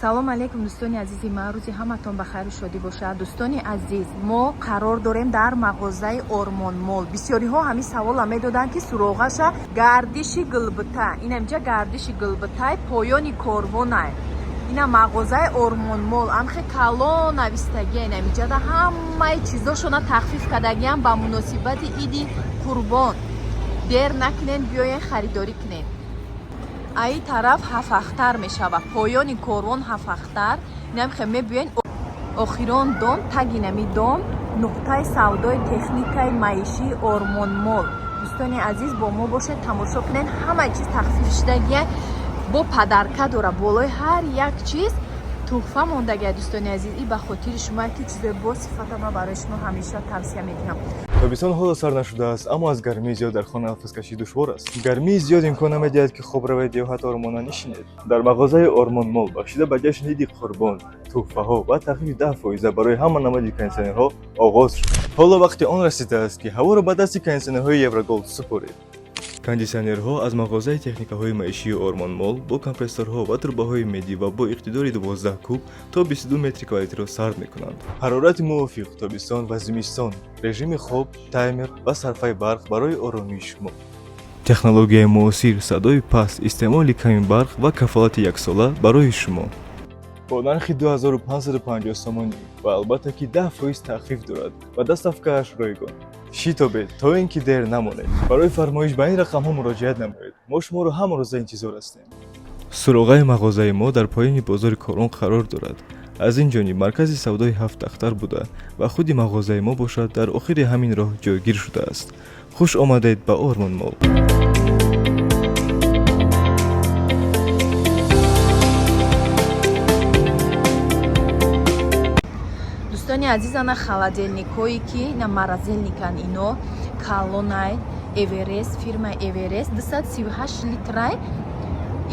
салом алейкум дӯстони азизи ман, рӯзи ҳаматон ба хайру шодӣ бошад. Дӯстони азиз, мо қарор дорем дар мағозаи Ормон Мол. Бисёриҳо ҳамин савола медоданд ки суроғаша гардиши гилбита. Ин амҷа гардиши гилбитаи поёни корвонай. Ина мағозаи Ормон Мол амхе калон навистагиен. Амҷада ҳамаи чизошона тахфиф кардагиан ба муносибати иди Қурбон. Дер накунен, биёен харидорӣ кунен. Аи тараф ҳафахтар мешавад. Поёни корвон ҳафахтар. Намхе мебиёен охирон дом, таги нами дом, нуқтаи савдои техникаи маишии Ормон Мол. Дӯстони азиз, бо мо бошед, тамошо кунед. Ҳамаи чиз тахфиф шудагиа, бо падарка дора. Болои ҳар як чиз туҳфа мондагиа. Дӯстони азиз, ин ба хотири шумо ки чизои бо сифата ман барои шумо ҳамеша тавсия медиҳам. Тобистон ҳоло сар нашудааст, аммо аз гармии зиёд дар хона нафаскашӣ душвор аст. Гармии зиёд имкон намедиҳад ки хоб равед ё ҳатто ормона нишинед. Дар мағозаи Ормон Мол бахшида ба ҷашни иди Қурбон, туҳфаҳо ва тахфифи 10% барои ҳама намуди кондитсионерҳо оғоз шуд. Ҳоло вақти он расидааст ки ҳаворо ба дасти кондитсионерҳои Евроголд супоред. Кондитсионерҳо аз мағозаи техникаҳои маишии Ормон Мол бо компрессорҳо ва трубаҳои медӣ ва бо иқтидори 12 куб то 22 метри квадратиро сард мекунанд. Ҳарорати мувофиқ тобистон ва зимистон, режими хоб, таймер ва сарфаи барқ барои оромии шумо. Технологияи муосир, садои паст, истеъмоли ками барқ ва кафолати яксола барои шумо. Бо нархи 2550 сомонӣ ва албатта ки 10% тахфиф дорад ва доставкааш ройгон. Шитобед то ин ки дер намонед. Барои фармоиш ба ин рақамҳо муроҷиат намоед. Мо шуморо ҳама рӯза интизор ҳастем. Суроғаи мағозаи мо дар поёни бозори Корон қарор дорад. аз ин ҷониб маркази савдои 7 тахтар буда ва худи мағозаи мо бошад дар охири ҳамин роҳ ҷойгир шудааст. хуш омадед ба Ормон Мол. Дӯстони азиз, ана холодильникҳое ки на морозильникан, ино Колонай Эверест, фирмаи Эверест 238 литрай.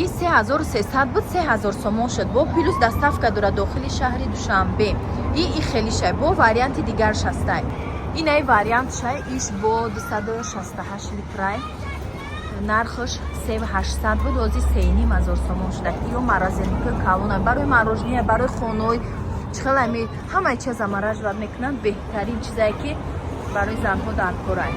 И 3300 буд, 3000 сомон шуд. Бо плюс доставка дора дохили шаҳри Душанбе. И хели шай бо варианти дигарш ҳастай. Ин ай вариант шай иш бо 268 литрай. Нархаш 3800 буд, ози 3500 сомон шуда. Иё морозилники Колонай барои мороженое, барои хоной чихелами ҳамаи чиз амаражвад мекунанд. Беҳтарин чизае ки барои занҳо дар корай.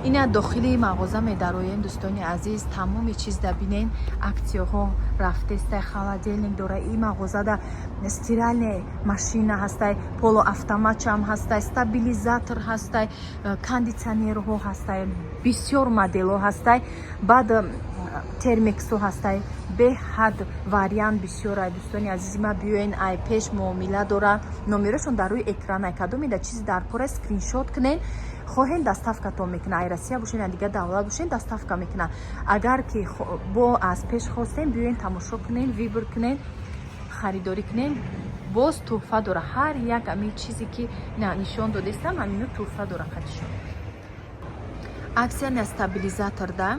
Ина дохили мағоза медароем. Дӯстони азиз, тамоми чиз да бинен, аксияҳо рафтестай, холодильник дора. И мағоза да стиральная машина ҳастай, полуавтоматчам ҳастай, стабилизатор ҳастай, кондитсионерҳо ҳастай, бисёр моделҳо ҳастай, баъд термексҳо ҳастай. беҳад вариант бисёр ай. Дӯстони азизи ман, биёен ай пеш муомила дора. Номерошон дар рӯи экран ай. Кадомеда чизи дар кора скриншот кунен, хоҳен доставкатон мекунад. Ай Россия бошен, ай дигар давлат бошен, доставка мекунад. Агар ки бо аз пеш хостем, биёен тамошо кунен, вибр кунен, харидорӣ кунен. Боз туҳфа дора. Ҳар як ами чизе ки нишон додестам, ҳамино туҳфа дора хатишон. Аксия на стабилизатор да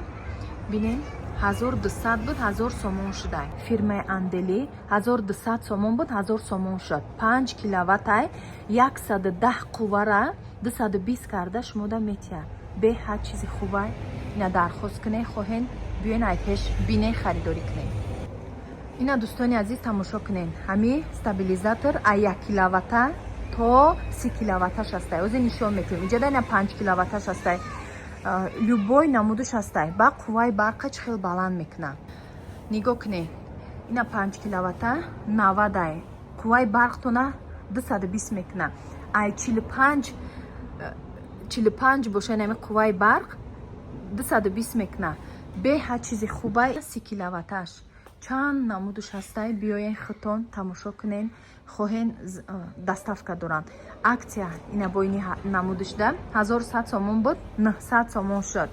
бинен 1200 буд, 1000 сомон шудай. Фирмаи Андели 1200 сомон буд, 1000 сомон шуд. 5 киловаттай 110 қуввара 220 карда шумода метия. Беҳад чизи хубай. Ина дархост кунед, хоҳен биёен ай пеш бинен, харидорӣ кунед. Ина дӯстони азиз тамошо кунед. Ҳами стабилизатор ай 1 киловатта то 30 киловатташ ҳастай. Ози нишон метиҳем. Инҷода ина 5 киловатташ ҳастай. Любой намудуш ҳастай. Ба қувваи барқач хел баланд мекунад. Нигоҳ кунед. Ина 5 киловатта 90 ай. Қувваи барқтона 220 мекунад. Ай 45 боша, нами қувваи барқ 220 мекунад. Беҳад чизи хубай. 30 киловатташ чанд намудуш ҳастай. биёен хитон тамошо кунен, хоҳен доставка доранд. Аксия ина бо ини намудуш да 1100 сомон буд, 900 сомон шуд.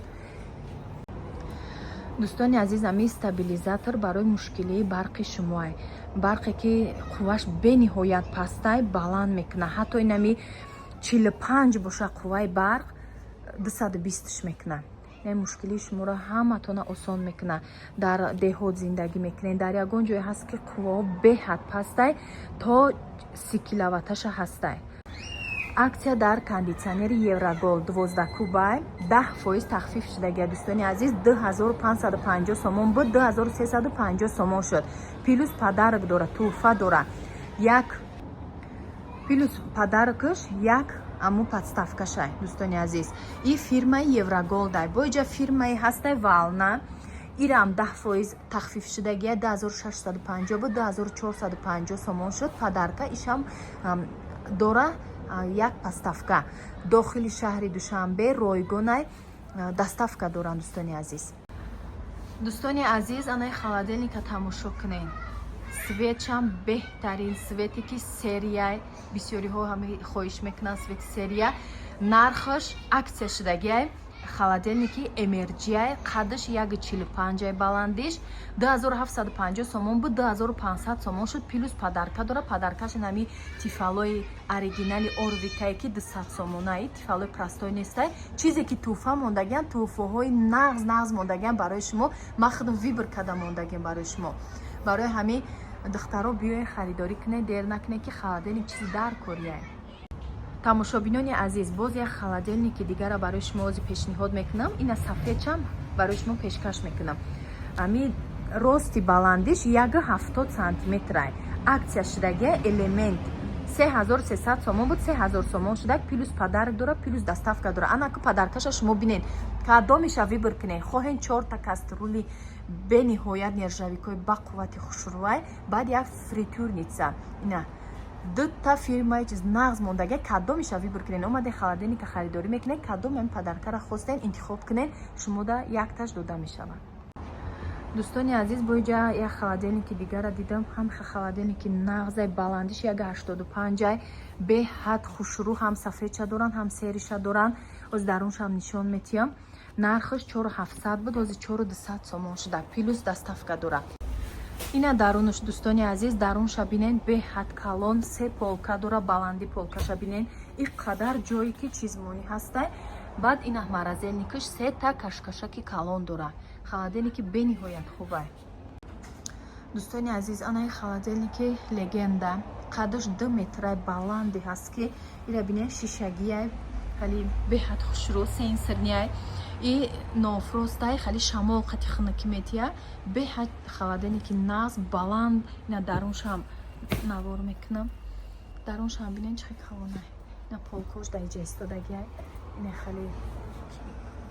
дӯстони азиз, ами стабилизатор барои мушкилии барқи шумоай. барқе ки қувваш бениҳоят пастай, баланд мекунад. ҳатто инами 45 боша қувваи барқ 220 мекунад. ин мушкилии шуморо ҳаматона осон мекунад. дар деҳот зиндагӣ мекунед, дар ягон ҷое ҳаст ки қувваҳо беҳад пастай, то 30 киловатташа ҳастай. аксия дар кондитсионери Еврогол 12 кубай 10% тахфиф шудагия дӯстони азиз 2550 сомон буд 2350 сомон шуд. Плюс подарок дора, туҳфа дора. Як плюс подарокаш як аму подставкашай дӯстони азиз. И фирмаи Еврогол дай. Бо иҷа фирмаи ҳастай Вална ирам 10% тахфиф шудагия 2650 буд 2450 сомон шуд. Подарка ишам дора як подставка. Дохили шаҳри Душанбе Ройгонай доставка доранд дӯстони азиз. Дӯстони азиз, анаи холодильника тамошо кунед. Светчам беҳтарин свете ки серияи бисёриҳо ҳама хоҳиш мекунанд свети серия. Нархаш аксия шудагиай холодильники Эмерҷияй қаддаш 145 баландиш 2750 сомон буд 2500 сомон шуд. Плюс подарка дора. Подаркаш нами тифалои оригинали Орвикай ки 200 сомонаи тифалои простой нестай. Чизе ки туҳфа мондагиан туҳфаҳои нағз мондагиан барои шумо. Ман худам вибр карда мондагиам барои шумо. Барои ҳамин духтаро биёед харидорӣ кунед, дер накунед ки холодильник чизи дар корияй. тамошобинони азиз, боз як холодильники дигарро барои шумо ози пешниҳод мекунам. Ина сафедчам барои шумо пешкаш мекунам. Ами рости баландиш 170 сантиметрай. Аксия шудагия элемент 3300 сомон буд 3000 сомон шудак. Плюс подарок дора, плюс доставка дора. Анаку подаркаша шумо бинед. Кадомиша вибр кунед. Хоҳен 4 каструли бениҳоят нержавикои ба қуввати хушрӯвай, баъд як фритюрница. Ина дута фирмаи чиз нағз мондагия кадомиша вибр кунед. Омаде холодильника харидорӣ мекунед, кадом ин подаркара хостен интихоб кунед, шумода якташ дода мешавад. дӯстони азиз, бо иҷа як холодильники дигарро дидам. Ҳам холодильники нағзай баландиш 185 беҳад хушрӯ, ҳам сафедша доранд, ҳам сериша доранд. оз даруншам нишон метиҳам. нархаш 4700 буд, ози 4200 сомон шуда. плюс доставка дора. ина дарунаш дӯстони азиз, дарунша бинен беҳад калон, се полка дора, баланди полкаша бинен. И қадар ҷое ки чизмонӣ ҳастай. баъд ина маразелникаш сета кашкашаки калон дора. холодильники бениҳоят хубай. дӯстони азиз, анаи холодильники легенда қаддаш 2 метрай баланди ҳаст ки ира бинен шишагияй хали беҳад хушрӯ сенсорнияй и нофростай хали шамол қати хунакӣ метия беҳад холодильники нағз баланд. ина даруншам навор мекунам. даруншам бинен чихи калонай. ина полкош дар иҷа истодагияй. ина хали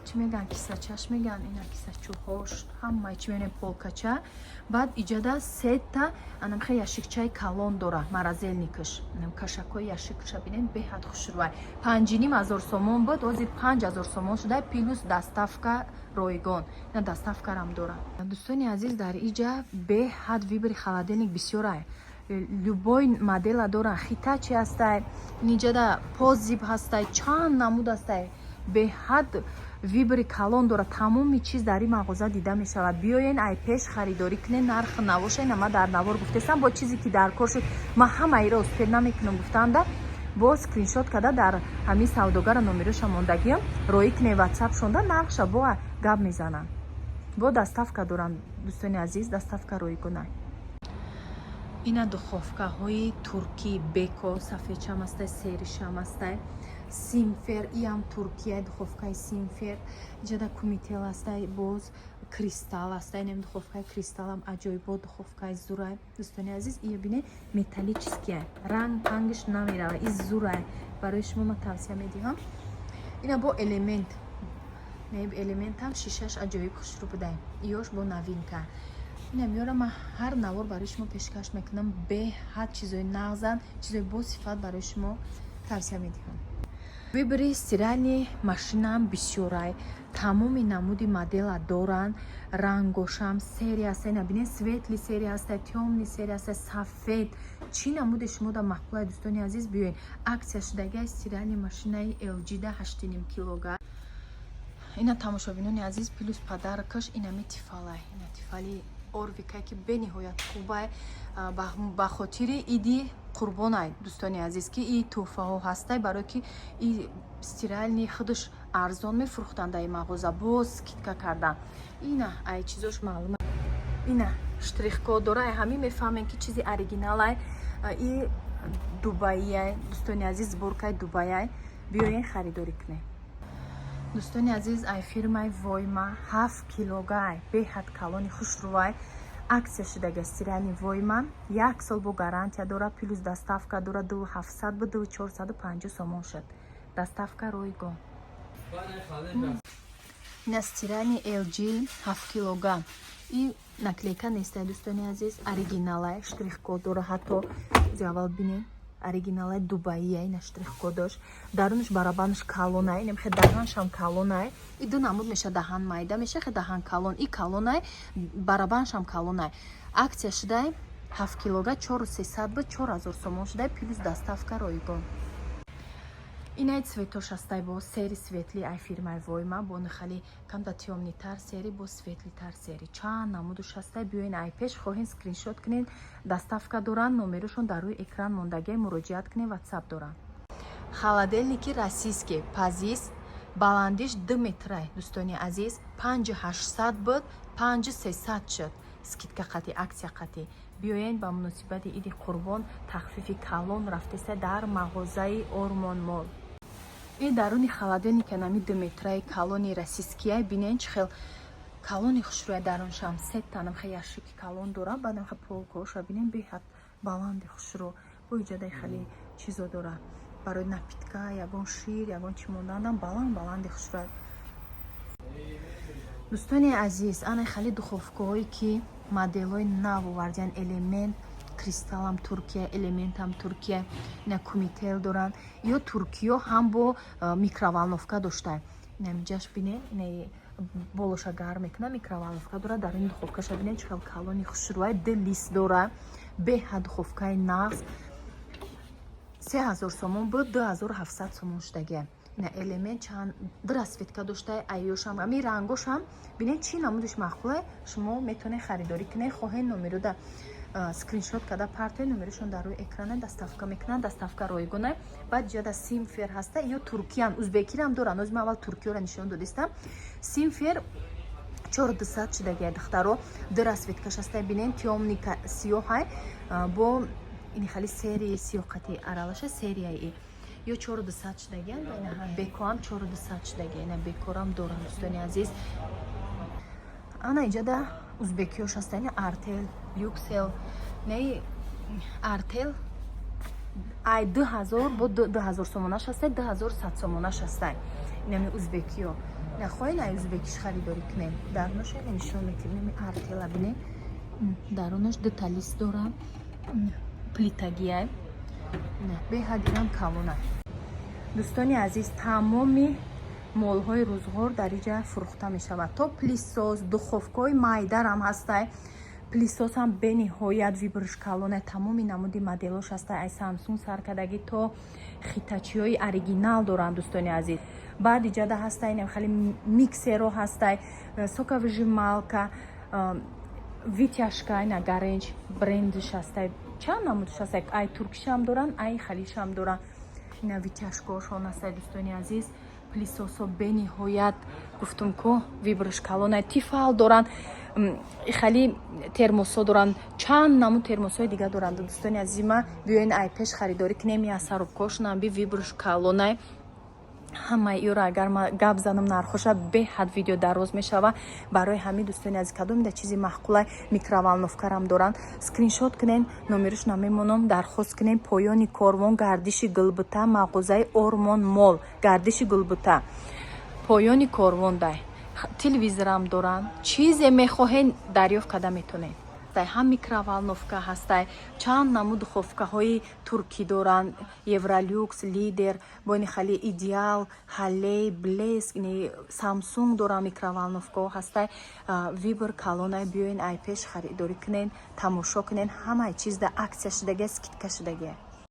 чӣ меган кисачаш меган, ина кисачӯҳош ҳамаи чӣ менем полкача. баъд иҷада сета анамхе яшикчаи калон дора маразелникаш. кашакои яшикша бинем беҳад хушрӯвай. 5500 сомон буд, ози 5000 сомон шуда. плюс доставка ройгон. ина доставкарам дора. дӯстони азиз, дар иҷа беҳад вибри холодильник бисёрай. любой модела доранд. хитачи ҳастай, иҷада позиб ҳастай, чанд намуд ҳастай. беҳад вибри калон дора. тамоми чиз дар ин мағоза дида мешавад. биёен ай пеш харидорӣ кунед, нарх навошед. ама дар навор гуфтесам бо чизе ки дар кор шуд. ман ҳамаиро успед намекунам гуфтанда. бо скриншот карда дар ҳамин савдогара номероша мондагиам роӣ кунед, ватсап шонда нархша бо гап мезанам. бо доставка дорам дӯстони азиз, доставка ройгонай. ина духовкаҳои туркӣ беко сафедчам ҳастай, серишам ҳастай. симфер иам туркия духовкаи симфер. иҷада кумител ҳастай, боз кристалл ҳастай. нем духовкаи кристаллам аҷоибот духовкаи зурай. дӯстони азиз, ия бине металлический ранг пангиш намерава. и зурай барои шумо ман тавсия медиҳам. ина бо элемент элементам шишаш аҷоиб хушрӯ будай. иёш бо новинка. ина меёрам, ман ҳар навор барои шумо пешкаш мекунам. беҳад чизои нағзан, чизои босифат барои шумо тавсия медиҳам. вибри стиральни машинам бисёрай. тамоми намуди модела доранд. рангошам серия ҳастай. набинед светли серия ҳастай, тёмни серия ҳастай, сафед. чӣ намуди шумода маҳбубай дӯстони азиз биёед. аксия шудагиай стиральни машинаи LG-да 8,5 килога. ина тамошобинони азиз, плюс подаркаш инами тифалай. ина тифали Орвикай ки бениҳоят хубай. ба хотири иди қурбонай дӯстони азиз ки и туҳфаҳо ҳастай, барое ки и стиральни худаш арзон мефурӯхтанд дар мағоза, боз скидка кардан. ина ай чизош маълума. ина штрихкод дора, ҳамин мефаҳмем ки чизи оригиналай. и дубайи дӯстони азиз сборкаи дубайи биёен харидорӣ кунед. дӯстони азиз ай фирмаи войма 7 килогай беҳад калони хушрӯвай аксия шудаги стирани войма 1 сол бо гарантия дора плюс доставка дора 2700 ба 2450 сомон шуд доставка ройгон. ина стирани LG 7 килога и наклейка нестай дӯстони азиз оригиналай штрих-код дора ҳатто аввал бинед оригиналай дубайи ина штрих-код дошт дарунаш барабанаш калонай немхе даҳаншам калонай и ду намуд меша даҳан майда меша хе даҳан калон и калонай барабаншам калонай аксия шудай 7 килога 4300 ба 4000 сомон шудай плюс доставка ройгон. инай цветош ҳастай бо сери светли ай фирмаи войма бо нахали камда тёмнитар сери бо светлитар сери чанд намудуш ҳастай биёин ай пеш хоҳен скриншот кунед доставка доранд номерушон дар рӯи экран мондагӣ муроҷиат кунед ватсап доранд. холодильники российский пазис баландиш 2 метрай дӯстони азиз 5800 буд 5300 шуд скидка қатӣ аксия қатӣ биёен ба муносибати иди қурбон тахфифи калон рафтеста дар мағозаи Ормон Мол. и даруни холодильника нами 2 метраи калони российския бинен чихел калони хушрӯя даруншам сетта намхе яшики калон дора ба намхе полкоша бинен беҳад баланди хушрӯ бо иҷодаи хали чизо дора барои напитка ягон шир ягон чӣ монданам баланди хушрӯя. дӯстони азиз ана хали духовкаҳое ки моделҳои нав овардиян элемент кристаллам Туркия элементам Туркия ина кумител доранд ё туркиё ҳам бо микроволновка доштанд намиҷаш бинед ина болоша гарм мекунад микроволновка дора дар ин духовкаша бинед чихел калони хушрӯя 2 лист дора беҳад духовкаи нағз 3000 сомон бо 2700 сомон шудагия ина элемент чанд ду расветка доштай айёшам ами рангошам бинед чӣ намудиш мақбулай шумо метавонед харидорӣ кунед хоҳед номерода скриншот када партои номеришон дар рӯи экрана доставка мекунанд доставка ройгона баъд ҷода симфер ҳаста ё туркиян узбекирам доранд озми аввал туркиёра нишон додистам симфер 4200 шудагия духтаро ду расветкаш ҳастай бинед тёмника сиёҳай бо ини хали серии сиёқати аралаша серияи ё 4200 шудагия ина бекоам 4200 шудагия ина бекорам дорам дӯстони азиз ана иҷода узбекиёш ҳаста ина артел юксел не артел ай 2000 бо 2000 сомонаш ҳастай 2100 сомонаш ҳастай инами узбекиё нахоҳед ай узбекиш харидорӣ кунед дарунаш нишон мекунем артела бинед дарунаш деталист дора плитагия беҳад инам калона. дӯстони азиз тамоми молҳои рӯзғор дар иҷа фурӯхта мешавад то плисос духовкаҳои майдарам ҳастай плисосам бениҳоят вибрш калона тамоми намуди моделош ҳастай ай самсунг саркадагӣ то хитачиҳои оригинал доранд дӯстони азиз баъд иҷада ҳастай хали миксеро ҳастай соковыжималка витяшка ина гаренҷ брендиш ҳастай чанд намудаш ҳастай ай туркишам доранд ай халишам доранд ина витяшкошон ҳастай дӯстони азиз плисосо бениҳоят гуфтум ко вибрш калона тифал доранд хали термосо доранд чанд намуд термосҳои дига доранд дӯстони азима биёин ай пеш харидорӣ кунем я сарубкош намби вибрш калонай ҳамаи иёро агар ма гап занам нархоша беҳад видео дароз мешава барои ҳамин дӯстони азиз кадомида чизи маҳқулай микроволновкарам доранд скриншот кунен номериш намемонам дархост кунен поёни корвон гардиши гулбута мағозаи Ормон Мол гардиши гулбута поёни корвон дай телевизорам доранд чизе мехоҳед дарёфт када метонед ҳам микроволновка ҳастай чанд намуд духовкаҳои туркӣ доранд евролюкс лидер бо ини хали идеал халей блеск самсунг доранд микроволновкаҳо ҳастай вибр калонай биёин ай пеш харидорӣ кунед тамошо кунед ҳамаи чиз да аксия шудагия скидка шудагия